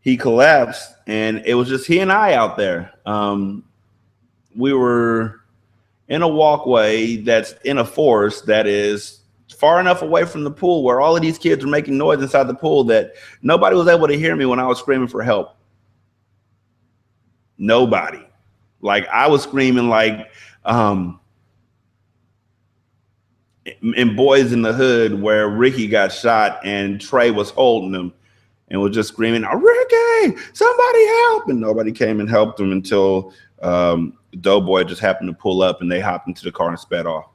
he collapsed, and it was just he and I out there. We were in a walkway that's in a forest that is far enough away from the pool where all of these kids were making noise inside the pool that nobody was able to hear me when I was screaming for help. Nobody. Like, I was screaming like in Boys in the Hood, where Ricky got shot and Trey was holding him and was just screaming, Ricky, somebody help. And nobody came and helped him until Doughboy just happened to pull up, and they hopped into the car and sped off.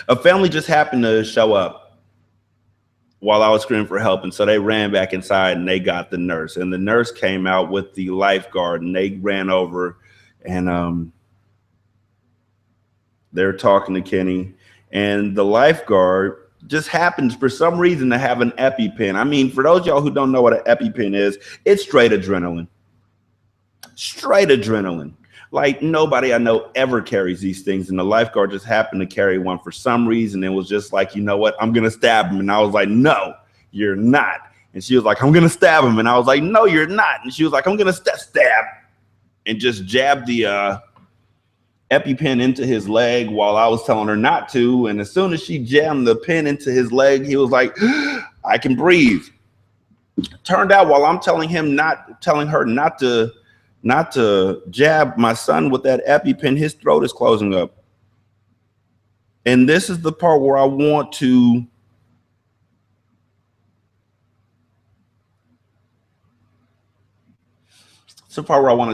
A family just happened to show up while I was screaming for help. And so they ran back inside and they got the nurse, and the nurse came out with the lifeguard, and they ran over and they're talking to Kenny, and the lifeguard just happens for some reason to have an EpiPen. I mean, for those of y'all who don't know what an EpiPen is, it's straight adrenaline. Straight adrenaline. Like, nobody I know ever carries these things, and the lifeguard just happened to carry one for some reason and was just like, you know what, I'm gonna stab him. And I was like, no, you're not. And she was like, I'm gonna stab him. And I was like, no, you're not. And she was like, I'm gonna stab, and just jabbed the EpiPen into his leg while I was telling her not to. And as soon as she jammed the pin into his leg, he was like, I can breathe. Turned out, while I'm telling her not to jab my son with that EpiPen, his throat is closing up. And this is the part where I want to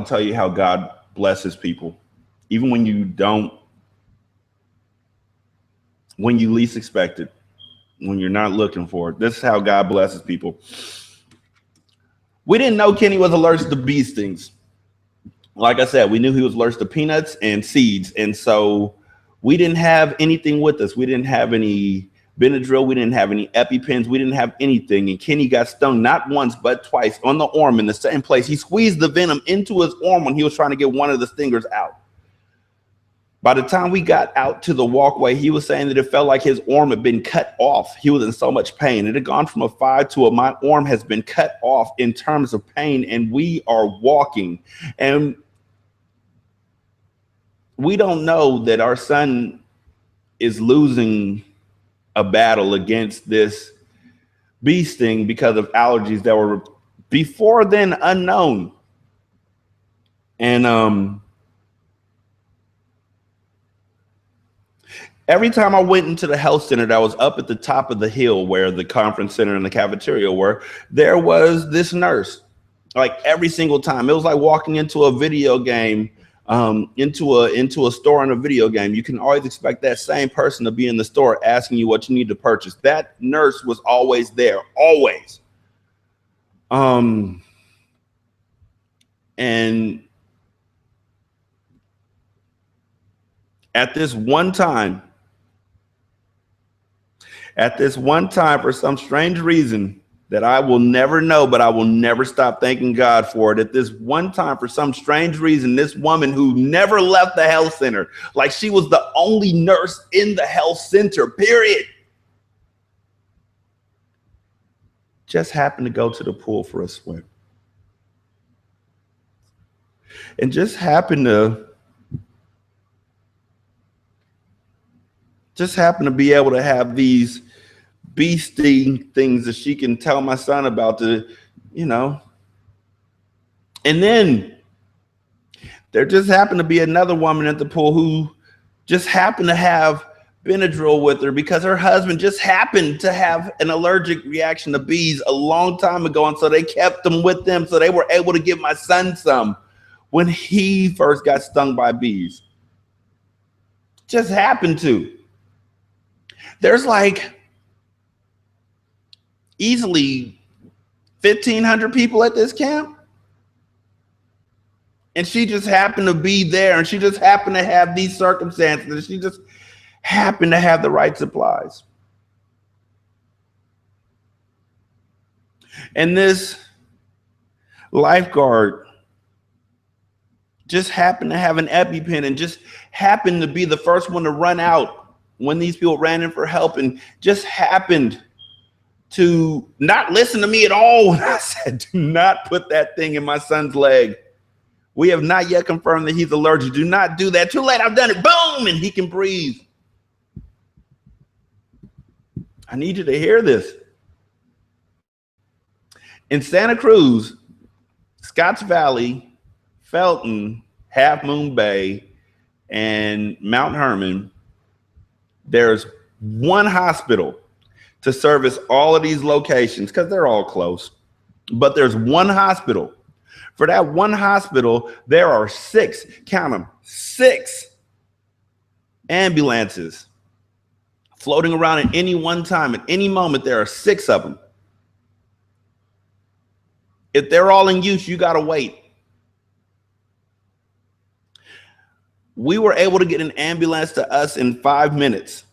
tell you how God blesses people. Even when you least expect it, when you're not looking for it. This is how God blesses people. We didn't know Kenny was allergic to bee stings. Like I said, we knew he was allergic to peanuts and seeds. And so we didn't have anything with us. We didn't have any Benadryl. We didn't have any EpiPens. We didn't have anything. And Kenny got stung not once, but twice on the arm in the same place. He squeezed the venom into his arm when he was trying to get one of the stingers out. By the time we got out to the walkway, he was saying that it felt like his arm had been cut off. He was in so much pain. It had gone from a 5 to my arm has been cut off in terms of pain, and we are walking. And we don't know that our son is losing a battle against this bee sting because of allergies that were before then unknown. And every time I went into the health center that was up at the top of the hill where the conference center and the cafeteria were, there was this nurse. Like, every single time. It was like walking into a video game, into a store in a video game. You can always expect that same person to be in the store asking you what you need to purchase. That nurse was always there, always. And at this one time, for some strange reason, that I will never know, but I will never stop thanking God for it. At this one time, for some strange reason, this woman who never left the health center, like she was the only nurse in the health center, period, just happened to go to the pool for a swim. And just happened to be able to have these bee sting things that she can tell my son about, to, you know. And then there just happened to be another woman at the pool who just happened to have Benadryl with her because her husband just happened to have an allergic reaction to bees a long time ago. And so they kept them with them, so they were able to give my son some when he first got stung by bees. Just happened to. There's like easily 1,500 people at this camp. And she just happened to be there, and she just happened to have these circumstances, and she just happened to have the right supplies. And this lifeguard just happened to have an EpiPen and just happened to be the first one to run out when these people ran in for help, and just happened to not listen to me at all when I said, do not put that thing in my son's leg. We have not yet confirmed that he's allergic. Do not do that. Too late, I've done it. Boom, and he can breathe. I need you to hear this. In Santa Cruz, Scotts Valley, Felton, Half Moon Bay, and Mount Hermon, there's one hospital to service all of these locations because they're all close. But there's one hospital. For that one hospital, there are 6, count them, 6 ambulances floating around at any one time. At any moment, there are 6 of them. If they're all in use, you got to wait. We were able to get an ambulance to us in 5 minutes.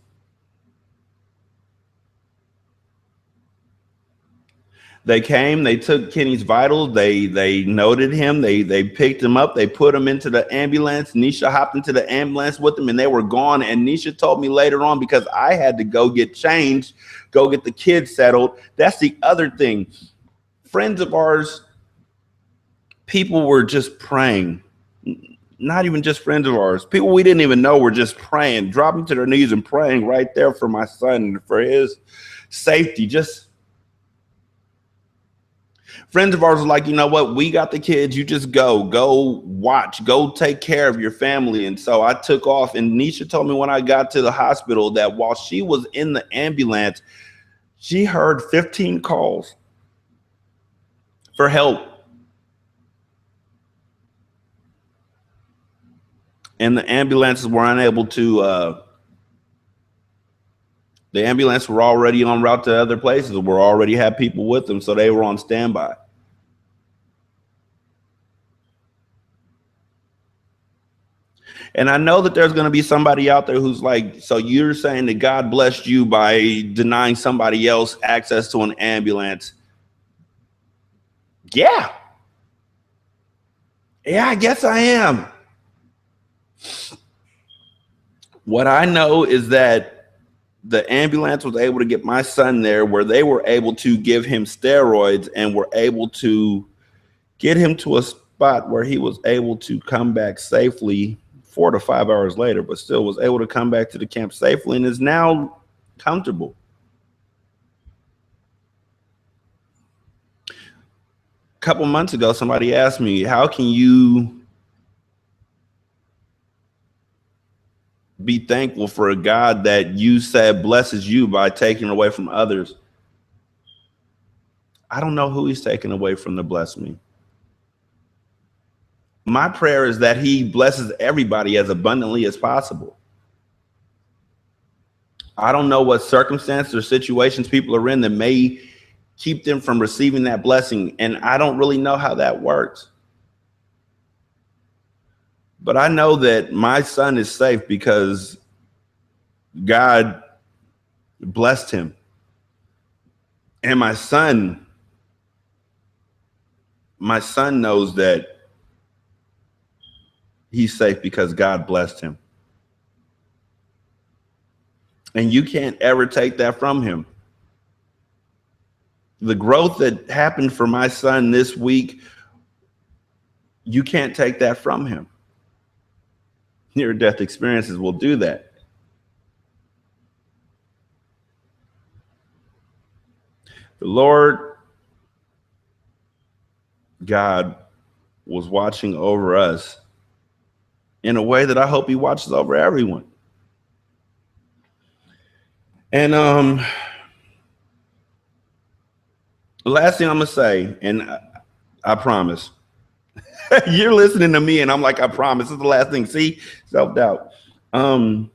They came, they took Kenny's vitals, they noted him, they picked him up, they put him into the ambulance. Nisha hopped into the ambulance with him, and they were gone. And Nisha told me later on, because I had to go get changed, go get the kids settled. That's the other thing. Friends of ours, people were just praying. Not even just friends of ours. People we didn't even know were just praying, dropping to their knees and praying right there for my son, for his safety. Just friends of ours were like, you know what? We got the kids. You just go watch, go take care of your family. And so I took off, and Nisha told me when I got to the hospital that while she was in the ambulance, she heard 15 calls for help. And the ambulances were unable to, the ambulance were already en route to other places. We already had people with them, so they were on standby. And I know that there's going to be somebody out there who's like, so you're saying that God blessed you by denying somebody else access to an ambulance? Yeah. Yeah, I guess I am. What I know is that the ambulance was able to get my son there, where they were able to give him steroids and were able to get him to a spot where he was able to come back safely 4 to 5 hours later, but still was able to come back to the camp safely and is now comfortable. A couple months ago, somebody asked me, how can you be thankful for a God that you said blesses you by taking away from others? I don't know who he's taking away from to bless me. My prayer is that he blesses everybody as abundantly as possible. I don't know what circumstances or situations people are in that may keep them from receiving that blessing, and I don't really know how that works. But I know that my son is safe because God blessed him. And my son my son knows that he's safe because God blessed him. And you can't ever take that from him. The growth that happened for my son this week, you can't take that from him. Near-death experiences will do that. The Lord God was watching over us in a way that I hope he watches over everyone. And the last thing I'm going to say, and I promise, you're listening to me and I'm like, I promise, this is the last thing. See, self-doubt. I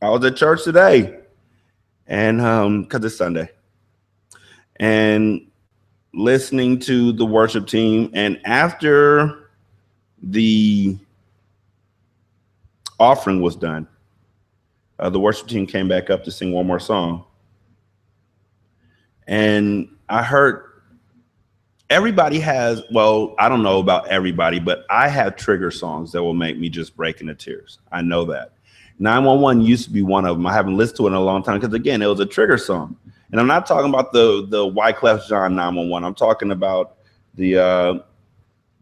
was at church today and because it's Sunday, and listening to the worship team. And after the offering was done, the worship team came back up to sing one more song. And I heard everybody has, well, I don't know about everybody, but I have trigger songs that will make me just break into tears. I know that. 911 used to be one of them. I haven't listened to it in a long time because, again, it was a trigger song. And I'm not talking about the Wyclef Jean 911. I'm talking about the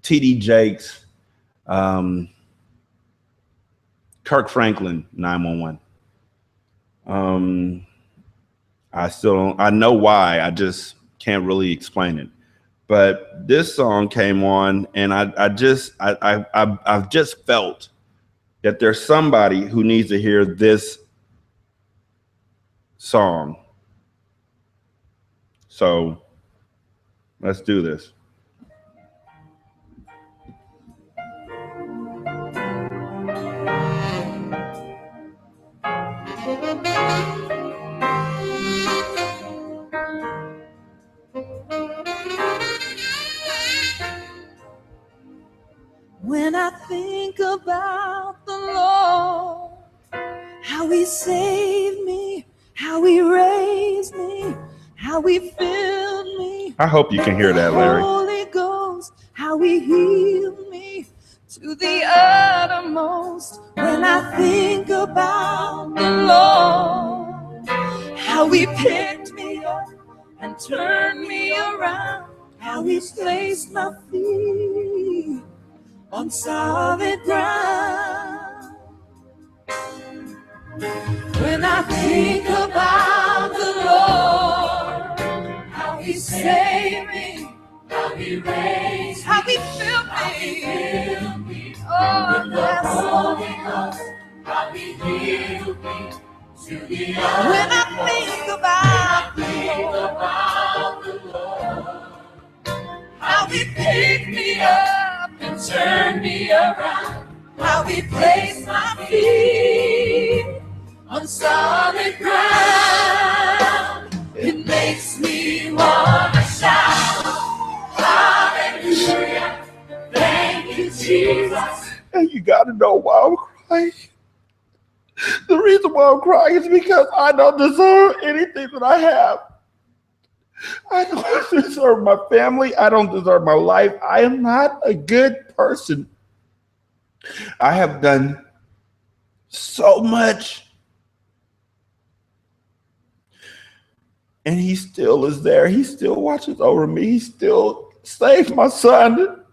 T.D. Jakes, Kirk Franklin 911. I know why, I just can't really explain it. But this song came on, and I've just felt that there's somebody who needs to hear this song. So let's do this. When I think about the Lord, how he saved me, how he raised me, how he filled me. I hope you can hear that, Larry. Holy Ghost, how he healed me to the uttermost. When I think about the Lord, how he picked me up and turned me around, how he placed my feet on solid ground. When I think about the Lord, how he saved me, how he raised me, how he filled me, oh yes, Holy Ghost, how he healed me to the end. When I think about the Lord, how he picked me up and turned me around, how he placed my feet on solid ground, it makes me want to shout, hallelujah, thank you, Jesus. And you got to know why I'm crying. The reason why I'm crying is because I don't deserve anything that I have. I don't deserve my family. I don't deserve my life. I am not a good person. I have done so much. And he still is there. He still watches over me. He still saves my son.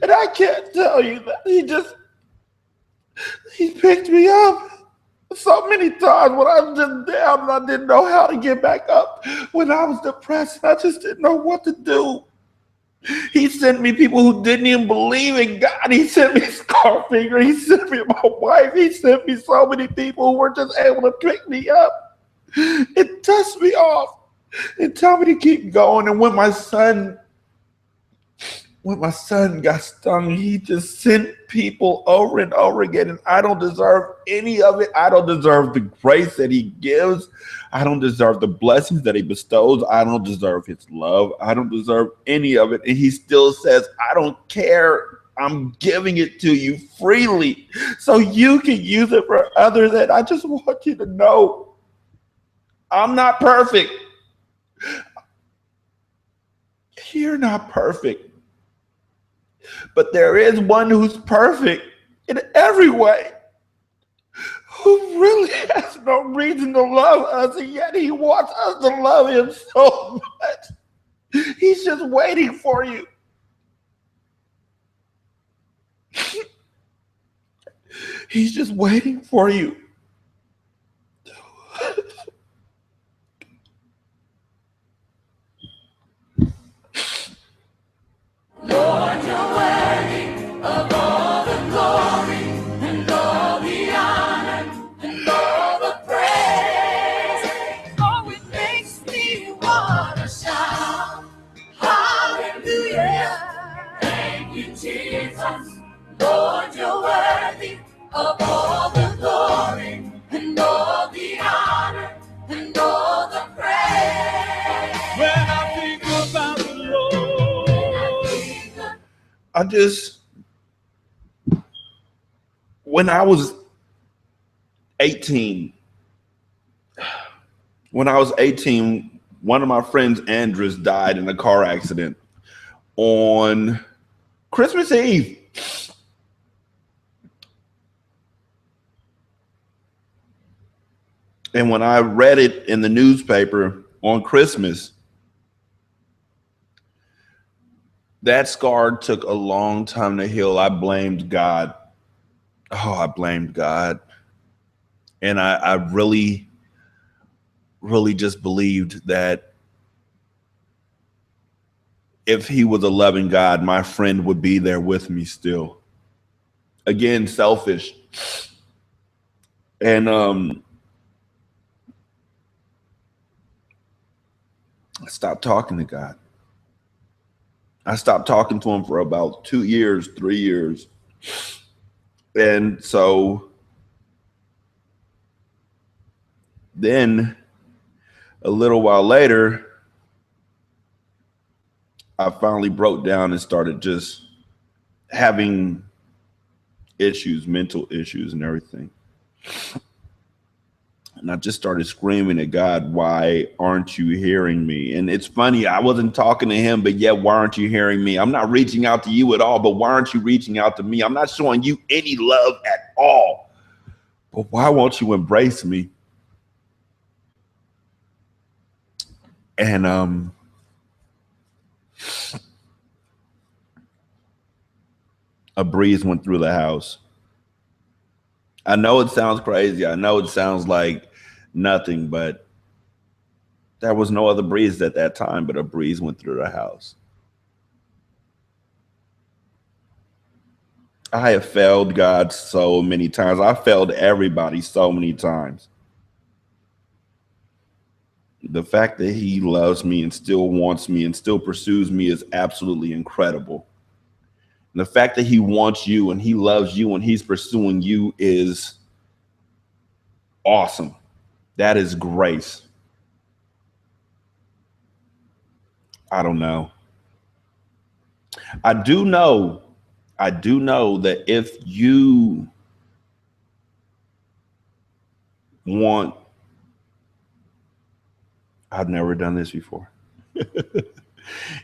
And I can't tell you that he picked me up so many times when I was just down and I didn't know how to get back up. When I was depressed, I just didn't know what to do. He sent me people who didn't even believe in God. He sent me Scarfinger. He sent me my wife. He sent me so many people who were just able to pick me up. It dust me off and tell me to keep going. And when my son got stung, he just sent people over and over again. And I don't deserve any of it. I don't deserve the grace that he gives. I don't deserve the blessings that he bestows. I don't deserve his love. I don't deserve any of it. And he still says, I don't care. I'm giving it to you freely so you can use it for others. And I just want you to know, I'm not perfect. You're not perfect. But there is one who's perfect in every way, who really has no reason to love us, and yet he wants us to love him so much. He's just waiting for you. He's just waiting for you. Lord, you're worthy of all the glory and all the honor and all the praise. Oh, it makes me wanna shout, hallelujah. Thank you, Jesus. Lord, you're worthy of all the glory and all the honor and all the praise. When I think about the Lord, When I was 18, one of my friends, Andres, died in a car accident on Christmas Eve. And when I read it in the newspaper on Christmas, that scar took a long time to heal. I blamed God. Oh, I blamed God. And I really, really just believed that if he was a loving God, my friend would be there with me still. Again, selfish. And I stopped talking to God. I stopped talking to him for about 2 years, 3 years. And so then a little while later, I finally broke down and started just having issues, mental issues and everything. And I just started screaming at God, why aren't you hearing me? And it's funny, I wasn't talking to him, but yet, why aren't you hearing me? I'm not reaching out to you at all, but why aren't you reaching out to me? I'm not showing you any love at all, but why won't you embrace me? And a breeze went through the house. I know it sounds crazy. I know it sounds like nothing, but there was no other breeze at that time, but a breeze went through the house. I have failed God so many times. I failed everybody so many times. The fact that he loves me and still wants me and still pursues me is absolutely incredible. And the fact that he wants you and he loves you and he's pursuing you is awesome. That is grace. I don't know. I do know that if you want, I've never done this before.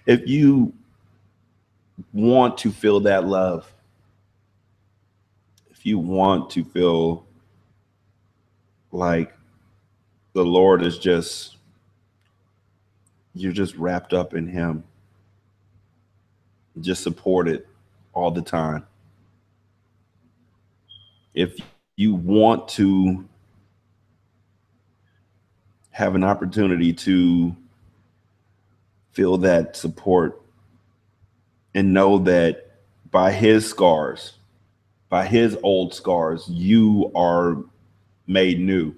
If you want to feel that love, if you want to feel like the Lord is just, you're just wrapped up in him, just supported all the time. If you want to have an opportunity to feel that support and know that by his scars, by his old scars, you are made new.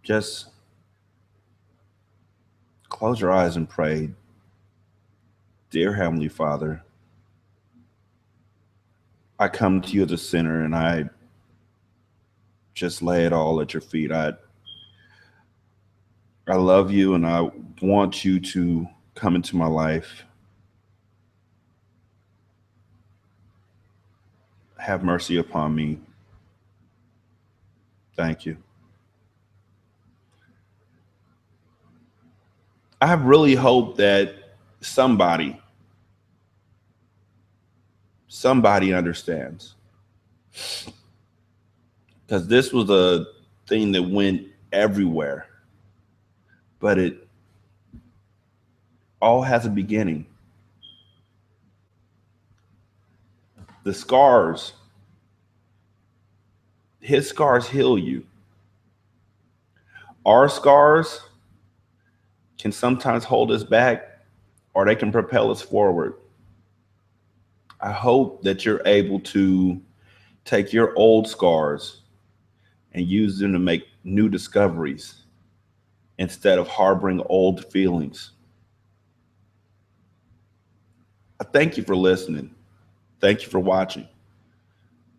Just close your eyes and pray. Dear Heavenly Father, I come to you as a sinner and I just lay it all at your feet. I love you and I want you to come into my life. Have mercy upon me. Thank you. I really hope that somebody understands, because this was a thing that went everywhere, but it all has a beginning. The scars, his scars heal you. Our scars can sometimes hold us back, or they can propel us forward. I hope that you're able to take your old scars and use them to make new discoveries instead of harboring old feelings. I thank you for listening. Thank you for watching.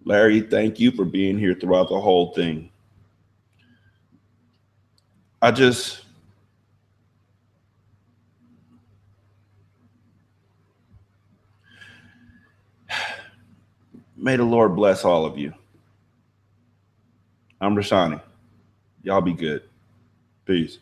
Larry, thank you for being here throughout the whole thing. May the Lord bless all of you. I'm Rashani. Y'all be good. Peace.